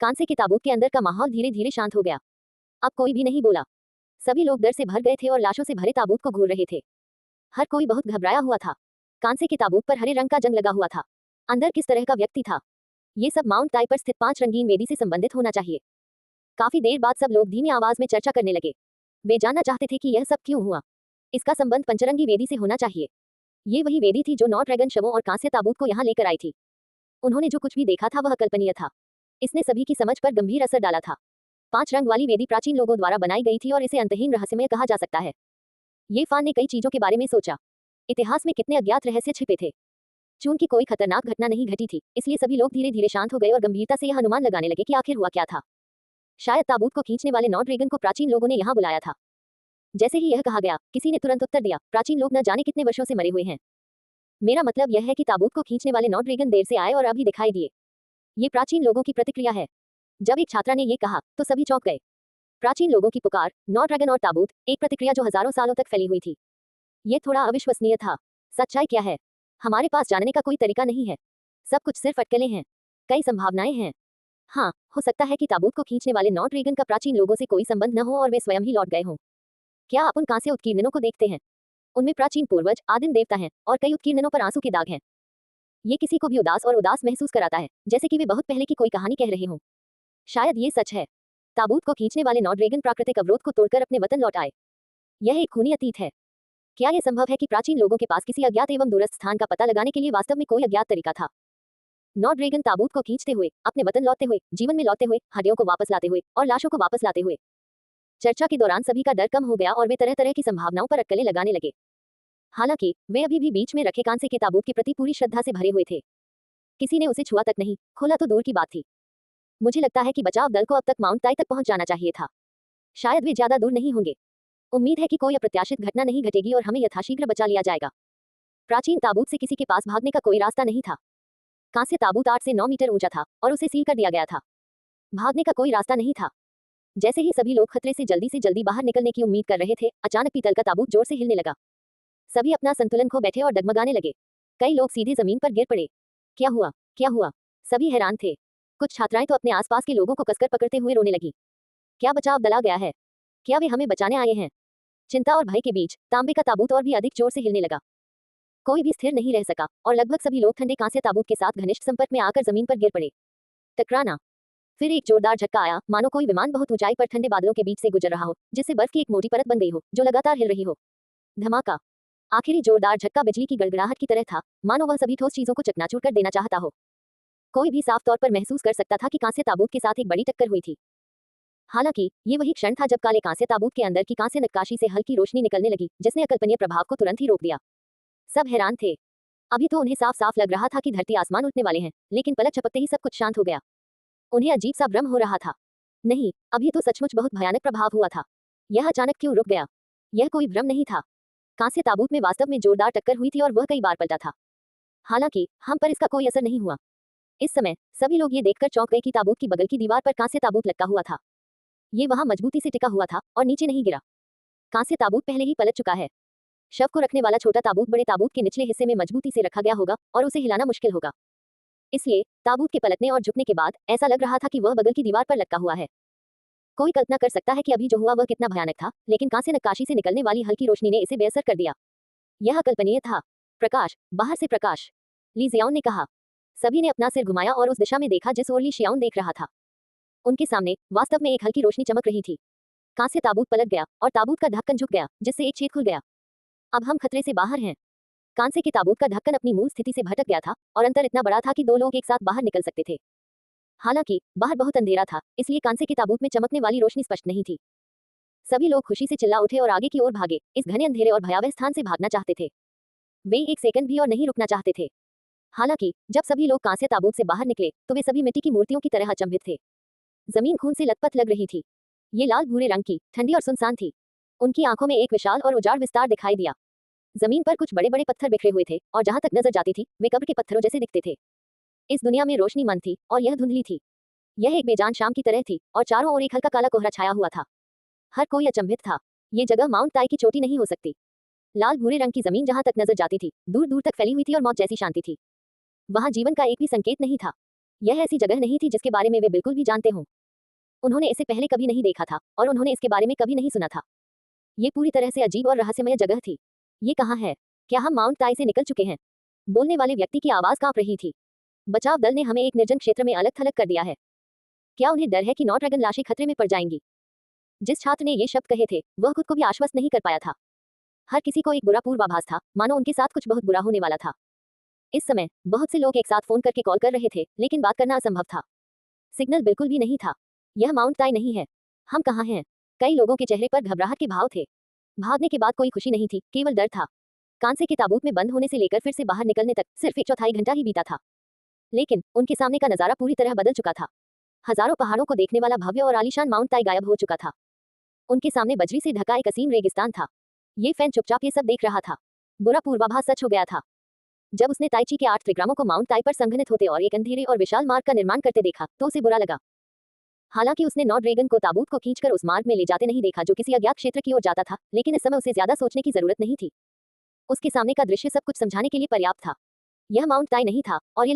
कांसे के ताबूत के अंदर का माहौल धीरे धीरे शांत हो गया। अब कोई भी नहीं बोला। सभी लोग डर से भर गए थे और लाशों से भरे ताबूत को घूर रहे थे। हर कोई बहुत घबराया हुआ था। कांसे के ताबूत पर हरे रंग का जंग लगा हुआ था। अंदर किस तरह का व्यक्ति था? ये सब माउंट ताई पर स्थित 5 रंगीन वेदी से संबंधित होना चाहिए। काफी देर बाद सब लोग धीमी आवाज में चर्चा करने लगे। वे जानना चाहते थे कि यह सब क्यों हुआ। इसका संबंध पंचरंगी वेदी से होना चाहिए। ये वही वेदी थी जो 9 ड्रैगन शवों और कांस्य ताबूत को यहाँ लेकर आई थी। उन्होंने जो कुछ भी देखा था वह अकल्पनीय था। इसने सभी की समझ पर गंभीर असर डाला था। 5 रंग वाली वेदी प्राचीन लोगों द्वारा बनाई गई थी और इसे अंतहीन रहस्यमय कहा जा सकता है। ये फान ने कई चीजों के बारे में सोचा। इतिहास में कितने अज्ञात रहस्य छिपे थे। चूंकि कोई खतरनाक घटना नहीं घटी थी, इसलिए सभी लोग धीरे धीरे शांत हो गए और गंभीरता से यह अनुमान लगाने लगे कि आखिर हुआ क्या था। शायद ताबूत को खींचने वाले 9 ड्रैगन को प्राचीन लोगों ने यहाँ बुलाया था। जैसे ही यह कहा गया, किसी ने तुरंत उत्तर दिया, प्राचीन लोग न जाने कितने वर्षों से मरे हुए हैं। मेरा मतलब यह है कि ताबूत को खींचने वाले 9 ड्रैगन देर से आए और अभी दिखाई दिए। ये प्राचीन लोगों की प्रतिक्रिया है। जब एक छात्रा ने ये कहा तो सभी चौंक गए। प्राचीन लोगों की पुकार, 9 ड्रैगन और ताबूत, एक प्रतिक्रिया जो हजारों सालों तक फैली हुई थी। ये थोड़ा अविश्वसनीय था। सच्चाई क्या है? हमारे पास जानने का कोई तरीका नहीं है। सब कुछ सिर्फ अटकलें हैं। कई संभावनाएं हैं। हाँ, हो सकता है कि ताबूत को खींचने वाले 9 ड्रैगन का प्राचीन लोगों से कोई संबंध न हो और वे स्वयं ही लौट गए हों। क्या आप उन कांस्य उत्कीर्णनों को देखते हैं? उनमें प्राचीन पूर्वज, आदिम देवता हैं और कई उत्कीर्णनों पर आंसू के दाग हैं। ये किसी को भी उदास महसूस कराता है, जैसे कि वे बहुत पहले की कोई कहानी कह रहे हों। शायद ये सच है। ताबूत को खींचने वाले 9 ड्रैगन प्राकृतिक अवरोध को तोड़कर अपने वतन लौट आए। यह एक खूनी अतीत है। क्या यह संभव है कि प्राचीन लोगों के पास किसी अज्ञात एवं दूरस्थ स्थान का पता लगाने के लिए वास्तव में कोई अज्ञात तरीका था? 9 ड्रैगन ताबूत को खींचते हुए, अपने वतन लौटते हुए, जीवन में लौटते हुए, हड्डियों को वापस लाते हुए और लाशों को वापस लाते हुए। चर्चा के दौरान सभी का डर कम हो गया और वे तरह तरह की संभावनाओं पर अटकलें लगाने लगे। हालांकि वे अभी भी बीच में रखे कांसे के ताबूत के प्रति पूरी श्रद्धा से भरे हुए थे। किसी ने उसे छुआ तक नहीं, खोला तो दूर की बात थी। मुझे लगता है कि बचाव दल को अब तक माउंट ताई तक पहुंच जाना चाहिए था। शायद वे ज्यादा दूर नहीं होंगे। उम्मीद है कि कोई अप्रत्याशित घटना नहीं घटेगी और हमें यथाशीघ्र बचा लिया जाएगा। प्राचीन ताबूत से किसी के पास भागने का कोई रास्ता नहीं था। कांस्य ताबूत 8 से 9 मीटर ऊंचा था और उसे सील कर दिया गया था। भागने का कोई रास्ता नहीं था। जैसे ही सभी लोग खतरे से जल्दी बाहर निकलने की उम्मीद कर रहे थे, अचानक पीतल का ताबूत जोर से हिलने लगा। सभी अपना संतुलन खो बैठे और डगमगाने लगे। कई लोग सीधे जमीन पर गिर पड़े। क्या हुआ? क्या हुआ? सभी हैरान थे। कुछ छात्राएं तो अपने आसपास के लोगों को कसकर पकड़ते हुए रोने लगी। क्या बचाव दल आ गया है? क्या वे हमें बचाने आए हैं? चिंता और भय के बीच तांबे का ताबूत और भी अधिक जोर से हिलने लगा। कोई भी स्थिर नहीं रह सका और लगभग सभी लोग ठंडे कांस्य ताबूत के साथ घनिष्ठ संपर्क में आकर जमीन पर गिर पड़े। टकराना। फिर एक जोरदार झटका आया, मानो कोई विमान बहुत ऊंचाई पर ठंडे बादलों के बीच से गुजर रहा हो, जिससे बर्फ की एक मोटी परत बन गई हो, जो लगातार हिल रही हो। धमाका। आखिरी जोरदार झटका बिजली की गड़गड़ाहट की तरह था, मानो वह सभी ठोस चीजों को चकनाचूर कर देना चाहता हो। कोई भी साफ तौर पर महसूस कर सकता था कि कांस्य ताबूत के साथ एक बड़ी टक्कर हुई थी। हालांकि ये वही क्षण था जब काले कांस्य ताबूत के अंदर की कांस्य नक्काशी से हल्की रोशनी निकलने लगी, जिसने अकल्पनीय प्रभाव को तुरंत ही रोक दिया। सब हैरान थे। अभी तो उन्हें साफ साफ लग रहा था कि धरती आसमान उठने वाले हैं, लेकिन पलक झपकते ही सब कुछ शांत हो गया। उन्हें अजीब सा भ्रम हो रहा था। नहीं, अभी तो सचमुच बहुत भयानक प्रभाव हुआ था। यह अचानक क्यों रुक गया? यह कोई भ्रम नहीं था। कांस्य ताबूत में वास्तव में जोरदार टक्कर हुई थी और वह कई बार पलटा था। हालांकि हम पर इसका कोई असर नहीं हुआ। इस समय सभी लोग ये देखकर चौंक गए कि ताबूत की बगल की दीवार पर कांस्य ताबूत लटका हुआ था। ये वहां मजबूती से टिका हुआ था और नीचे नहीं गिरा। कांस्य ताबूत पहले ही पलट चुका है। शव को रखने वाला छोटा ताबूत बड़े ताबूत के निचले हिस्से में मजबूती से रखा गया होगा और उसे हिलाना मुश्किल होगा। इसलिए ताबूत के पलटने और झुकने के बाद ऐसा लग रहा था कि वह बगल की दीवार पर लटका हुआ है। कोई कल्पना कर सकता है कि अभी जो हुआ वह कितना भयानक था, लेकिन कांस्य नक्काशी से निकलने वाली हल्की रोशनी ने इसे बेअसर कर दिया। यह अकल्पनीय था। प्रकाश, बाहर से प्रकाश, ली जियाओन ने कहा। सभी ने अपना सिर घुमाया और उस दिशा में देखा जिस ओर ली शियाओन देख रहा था। उनके सामने वास्तव में एक हल्की रोशनी चमक रही थी। कांस्य ताबूत पलट गया और ताबूत का ढक्कन झुक गया, जिससे एक छेद खुल गया। अब हम खतरे से बाहर हैं। कांसे के ताबूत का ढक्कन अपनी मूल स्थिति से भटक गया था और अंतर इतना बड़ा था कि 2 लोग एक साथ बाहर निकल सकते थे। हालांकि बाहर बहुत अंधेरा था, इसलिए कांसे के ताबूत में चमकने वाली रोशनी स्पष्ट नहीं थी। सभी लोग खुशी से चिल्ला उठे और आगे की ओर भागे, इस घने अंधेरे और भयावह स्थान से भागना चाहते थे। वे एक सेकंड भी और नहीं रुकना चाहते थे। हालांकि जब सभी लोग कांस्य ताबूत से बाहर निकले तो वे सभी मिट्टी की मूर्तियों की तरह अचंभित थे। जमीन खून से लथपथ लग रही थी। ये लाल भूरे रंग की, ठंडी और सुनसान थी। उनकी आंखों में एक विशाल और उजाड़ विस्तार दिखाई दिया। जमीन पर कुछ बड़े बड़े पत्थर बिखरे हुए थे और जहां तक नजर जाती थी वे कब्र के पत्थरों जैसे दिखते थे। इस दुनिया में रोशनी मंद थी और यह धुंधली थी। यह एक बेजान शाम की तरह थी और चारों ओर एक हल्का काला कोहरा छाया हुआ था। हर कोई अचंभित था। ये जगह माउंट ताई की चोटी नहीं हो सकती। लाल भूरे रंग की जमीन जहां तक नजर जाती थी दूर दूर तक फैली हुई थी और मौत जैसी शांति थी। वहां जीवन का एक भी संकेत नहीं था। यह ऐसी जगह नहीं थी जिसके बारे में वे बिल्कुल भी जानते हों। उन्होंने इसे पहले कभी नहीं देखा था और उन्होंने इसके बारे में कभी नहीं सुना था। ये पूरी तरह से अजीब और रहस्यमय जगह थी। ये कहाँ है? क्या हम माउंट ताई से निकल चुके हैं? बोलने वाले व्यक्ति की आवाज कांप रही थी। बचाव दल ने हमें एक निर्जन क्षेत्र में अलग थलग कर दिया है। क्या उन्हें डर है कि 9 ड्रैगन लाशें खतरे में पड़ जाएंगी? जिस छात्र ने ये शब्द कहे थे वह खुद को भी आश्वस्त नहीं कर पाया था। हर किसी को एक बुरा पूर्वाभास था, मानो उनके साथ कुछ बहुत बुरा होने वाला था। इस समय बहुत से लोग एक साथ फोन करके कॉल कर रहे थे, लेकिन बात करना असंभव था। सिग्नल बिल्कुल भी नहीं था। यह माउंट ताई नहीं है। हम कहाँ हैं? कई लोगों के चेहरे पर घबराहट के भाव थे। भागने के बाद कोई खुशी नहीं थी, केवल डर था। कांसे के ताबूत में बंद होने से लेकर फिर से बाहर निकलने तक सिर्फ 1/4 घंटा ही बीता था। लेकिन उनके सामने का नजारा पूरी तरह बदल चुका था। हजारों पहाड़ों को देखने वाला भव्य और आलीशान माउंट ताई गायब हो चुका था। उनके सामने बजरी से ढका एक असीम रेगिस्तान था। ये फैन चुपचाप ये सब देख रहा था। बुरा पूर्वाभास सच हो गया था। जब उसने ताइची के 8 त्रिग्रामों को माउंट ताई पर संघनित होते और एक अंधेरे और विशाल मार्ग का निर्माण करते देखा तो उसे बुरा लगा। हालांकि उसने 9 ड्रैगन को ताबूत को खींचकर उस मार्ग में ले जाते नहीं देखा जो किसी अज्ञात क्षेत्र की ओर जाता था, लेकिन इस समय उसे ज्यादा सोचने की जरूरत नहीं थी। उसके सामने का दृश्य सब कुछ समझाने के लिए पर्याप्त था। यह माउंट ताई नहीं था और ये